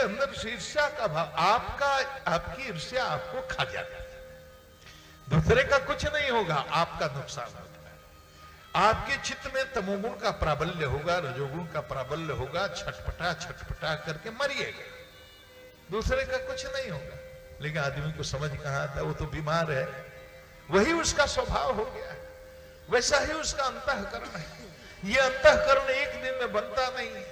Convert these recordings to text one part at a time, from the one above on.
अंदर ईर्ष्या का भाव, आपकी ईर्ष्या आपको खा जाती है। दूसरे का कुछ नहीं होगा, आपका नुकसान होता है। आपके चित्त में तमोगुण का प्राबल्य होगा, रजोगुण का प्राबल्य होगा, छटपटा छटपटा करके मरिएगा, दूसरे का कुछ नहीं होगा। लेकिन आदमी को समझ कहां आता, वो तो बीमार है, वही उसका स्वभाव हो गया है, वैसा ही उसका अंतःकरण है। ये अंतःकरण एक दिन में बनता नहीं है,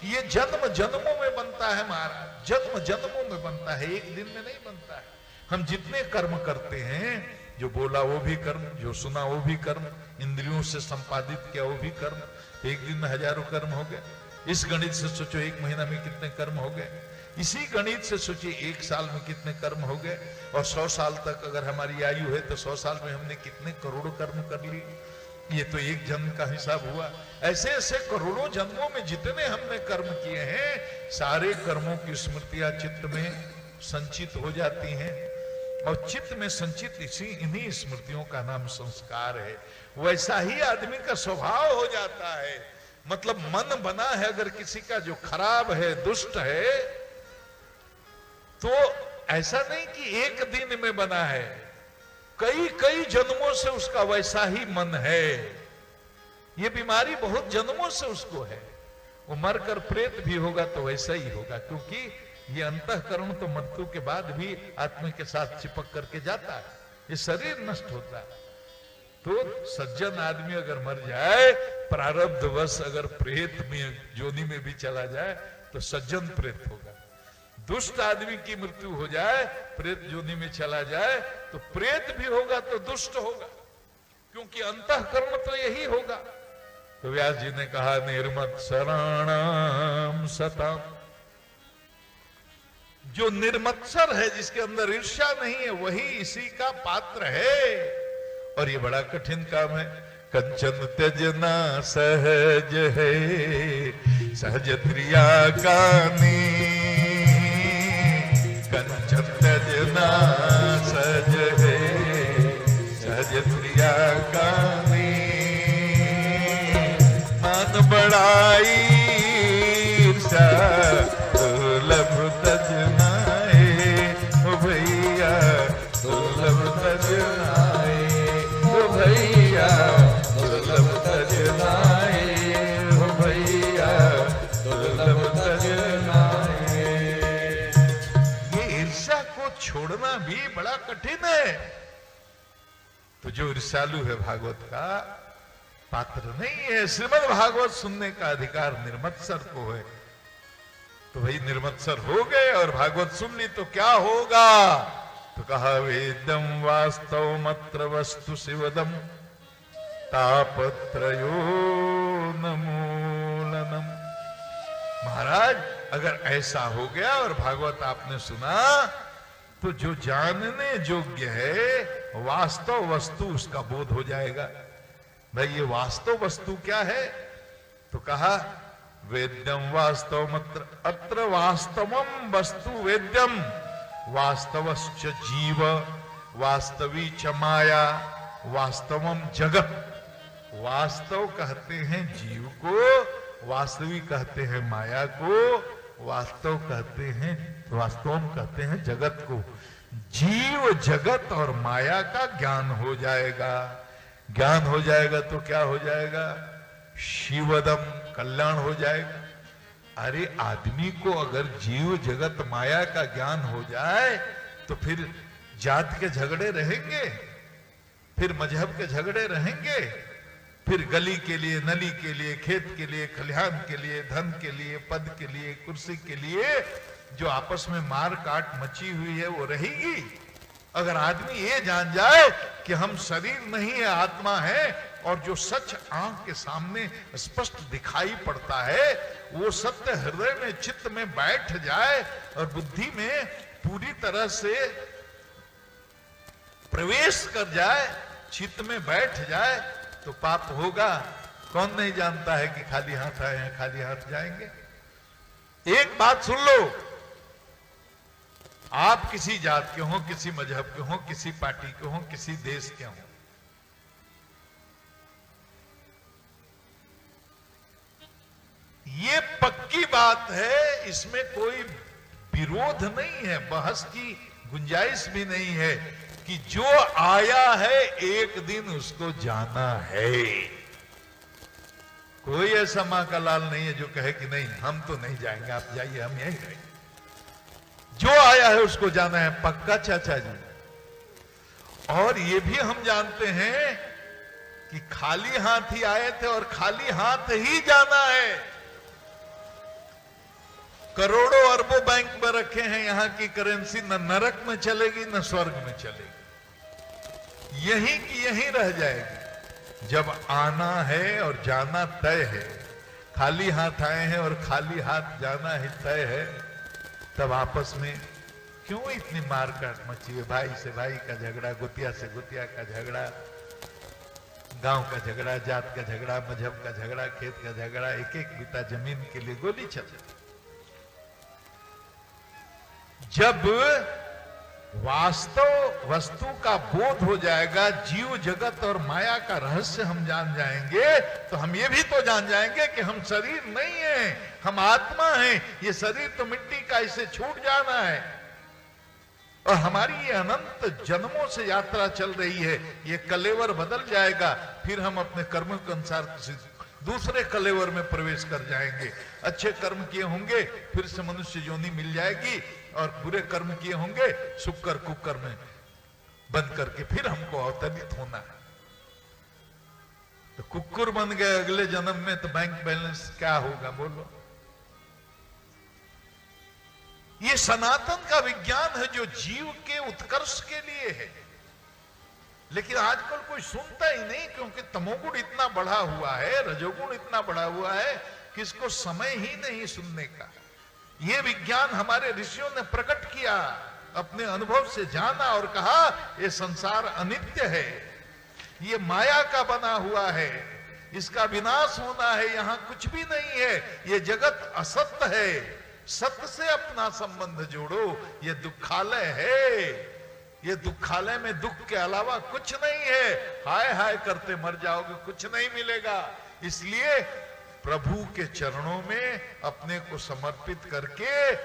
ये जन्म जन्मों में बनता है महाराज, जन्म जन्मों में बनता है, एक दिन में नहीं बनता है। हम जितने कर्म करते हैं, जो बोला वो भी कर्म, जो सुना वो भी कर्म, इंद्रियों से संपादित किया वो भी कर्म, एक दिन में हजारों कर्म हो गए। इस गणित से सोचो एक महीना में कितने कर्म हो गए, इसी गणित से सोचिए एक साल में कितने कर्म हो गए, और 100 साल तक अगर हमारी आयु है तो 100 साल में हमने कितने करोड़ों कर्म कर लिए। ये तो एक जन्म का हिसाब हुआ। ऐसे ऐसे करोड़ों जन्मों में जितने हमने कर्म किए हैं, सारे कर्मों की स्मृतियां चित्त में संचित हो जाती हैं, और चित्त में संचित इन्हीं स्मृतियों का नाम संस्कार है। वैसा ही आदमी का स्वभाव हो जाता है। मतलब मन बना है अगर किसी का जो खराब है, दुष्ट है, तो ऐसा नहीं कि एक दिन में बना है, कई कई जन्मों से उसका वैसा ही मन है। ये बीमारी बहुत जन्मों से उसको है। वो मरकर प्रेत भी होगा तो वैसा ही होगा, क्योंकि ये अंतःकरण तो मृत्यु के बाद भी आत्मा के साथ चिपक करके जाता है, ये शरीर नष्ट होता है। तो सज्जन आदमी अगर मर जाए, प्रारब्धवश अगर प्रेत में जोनि में भी चला जाए तो सज्जन प्रेत होगा। दुष्ट आदमी की मृत्यु हो जाए, प्रेत जोनि में चला जाए, तो प्रेत भी होगा तो दुष्ट होगा, क्योंकि अंतःकरण तो यही होगा। तो व्यास जी ने कहा, निर्मत्सराणाम सताम, जो निर्मत्सर है, जिसके अंदर ईर्ष्या नहीं है, वही इसी का पात्र है। और ये बड़ा कठिन काम है। कंचन त्यजना सहज है, सहज क्रिया कानी, कंचन त्यजना सहज है, सहज क्रिया कानी, मन बड़ाई ईर्ष्या दुर्लभ तजनाए, ओ भैया दुर्लभ तजनाए, ओ भैया दुर्लभ तजनाए, ओ भैया दुर्लभ तजनाए। ये ईर्ष्या को छोड़ना भी बड़ा कठिन है। तो जो ईर्ष्यालु है भागवत का पात्र नहीं है। श्रीमद् भागवत सुनने का अधिकार निर्मत्सर को है। तो भाई निर्मत्सर हो गए और भागवत सुन ली तो क्या होगा? तो कहा, वेदम वास्तव मत्र वस्तु शिवदम तापत्रयो नमूलनम। महाराज अगर ऐसा हो गया और भागवत आपने सुना, तो जो जानने योग्य है वास्तव वस्तु उसका बोध हो जाएगा। भाई ये वास्तव वस्तु क्या है? तो कहा, वेद्यम वास्तव मत्र, अत्र वास्तवम वस्तु वेद्यम, वास्तवश्च जीव, वास्तवी च माया, वास्तवम जगत। वास्तव कहते हैं जीव को, वास्तवी कहते हैं माया को, वास्तव कहते हैं, वास्तवम कहते हैं जगत को। जीव जगत और माया का ज्ञान हो जाएगा। ज्ञान हो जाएगा तो क्या हो जाएगा? शिवदम, कल्याण हो जाएगा। अरे आदमी को अगर जीव जगत माया का ज्ञान हो जाए तो फिर जात के झगड़े रहेंगे, फिर मजहब के झगड़े रहेंगे, फिर गली के लिए, नली के लिए, खेत के लिए, खलिहान के लिए, धन के लिए, पद के लिए, कुर्सी के लिए जो आपस में मार काट मची हुई है वो रहेगी। अगर आदमी ये जान जाए कि हम शरीर नहीं है, आत्मा है, और जो सच आंख के सामने स्पष्ट दिखाई पड़ता है वो सत्य हृदय में, चित्त में बैठ जाए और बुद्धि में पूरी तरह से प्रवेश कर जाए, चित्त में बैठ जाए, तो पाप होगा। कौन नहीं जानता है कि खाली हाथ आए हैं, खाली हाथ जाएंगे। एक बात सुन लो, आप किसी जात के हो, किसी मजहब के हो, किसी पार्टी के हो, किसी देश के हो, ये पक्की बात है, इसमें कोई विरोध नहीं है, बहस की गुंजाइश भी नहीं है कि जो आया है एक दिन उसको जाना है। कोई ऐसा मां का लाल नहीं है जो कहे कि नहीं हम तो नहीं जाएंगे, आप जाइए हम यहीं रहेंगे। जो आया है उसको जाना है पक्का चाचा जी। और ये भी हम जानते हैं कि खाली हाथ ही आए थे और खाली हाथ ही जाना है। करोड़ों अरबों बैंक में रखे हैं, यहां की करेंसी न नरक में चलेगी न स्वर्ग में चलेगी, यहीं की यहीं रह जाएगी। जब आना है और जाना तय है, खाली हाथ आए हैं और खाली हाथ जाना ही तय है, तब आपस में क्यों इतनी मारकाट मची है? भाई से भाई का झगड़ा, गुतिया से गुतिया का झगड़ा, गांव का झगड़ा, जात का झगड़ा, मजहब का झगड़ा, खेत का झगड़ा, एक एक बिता जमीन के लिए गोली चल। जब वास्तव वस्तु का बोध हो जाएगा, जीव जगत और माया का रहस्य हम जान जाएंगे, तो हम ये भी तो जान जाएंगे कि हम शरीर नहीं हैं, हम आत्मा हैं। ये शरीर तो मिट्टी का, इसे छूट जाना है और हमारी ये अनंत जन्मों से यात्रा चल रही है। ये कलेवर बदल जाएगा, फिर हम अपने कर्मों के अनुसार दूसरे कलेवर में प्रवेश कर जाएंगे। अच्छे कर्म किए होंगे फिर से मनुष्य योनि मिल जाएगी, और बुरे कर्म किए होंगे शुक्र कुकर में बंद करके फिर हमको अवतरित होना है। तो कुकुर बन गए अगले जन्म में, तो बैंक बैलेंस क्या होगा बोलो? ये सनातन का विज्ञान है जो जीव के उत्कर्ष के लिए है। लेकिन आजकल कोई सुनता ही नहीं, क्योंकि तमोगुण इतना बढ़ा हुआ है, रजोगुण इतना बढ़ा हुआ है कि इसको समय ही नहीं सुनने का। ये विज्ञान हमारे ऋषियों ने प्रकट किया, अपने अनुभव से जाना और कहा ये संसार अनित्य है, ये माया का बना हुआ है, इसका विनाश होना है, यहां कुछ भी नहीं है, ये जगत असत्य है, सत्य से अपना संबंध जोड़ो, ये दुखालय है, ये दुखालय में दुख के अलावा कुछ नहीं है, हाय हाय करते मर जाओगे, कुछ नहीं मिलेगा। इसलिए प्रभु के चरणों में अपने को समर्पित करके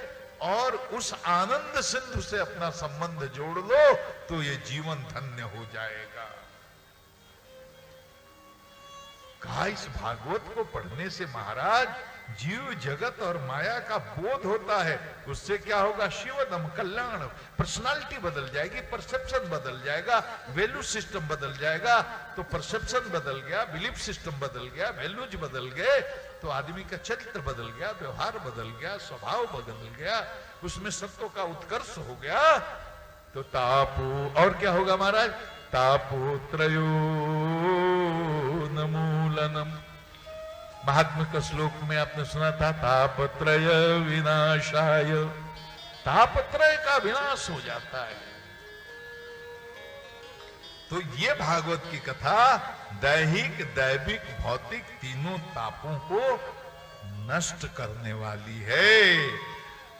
और उस आनंद सिंधु से अपना संबंध जोड़ लो, तो ये जीवन धन्य हो जाएगा। कहा इस भागवत को पढ़ने से महाराज जीव जगत और माया का बोध होता है। उससे क्या होगा? शिवदम कल्याण, पर्सनालिटी बदल जाएगी, परसेप्शन बदल जाएगा, वैल्यू सिस्टम बदल जाएगा। तो परसेप्शन बदल गया, बिलीफ सिस्टम बदल गया, वैल्यूज बदल गए, तो आदमी का चरित्र बदल गया, व्यवहार बदल गया, स्वभाव बदल गया, उसमें सत्व का उत्कर्ष हो गया। तो तापो, और क्या होगा महाराज? तापोत्रयो नमूलनम। महात्मा का श्लोक में आपने सुना था, तापत्रय विनाशाय, तापत्रय का विनाश हो जाता है। तो ये भागवत की कथा दैहिक, दैविक, भौतिक तीनों तापों को नष्ट करने वाली है।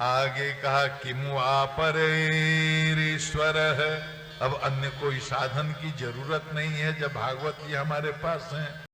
आगे कहा किमु आपरेश्वर है, अब अन्य कोई साधन की जरूरत नहीं है जब भागवत जी हमारे पास हैं।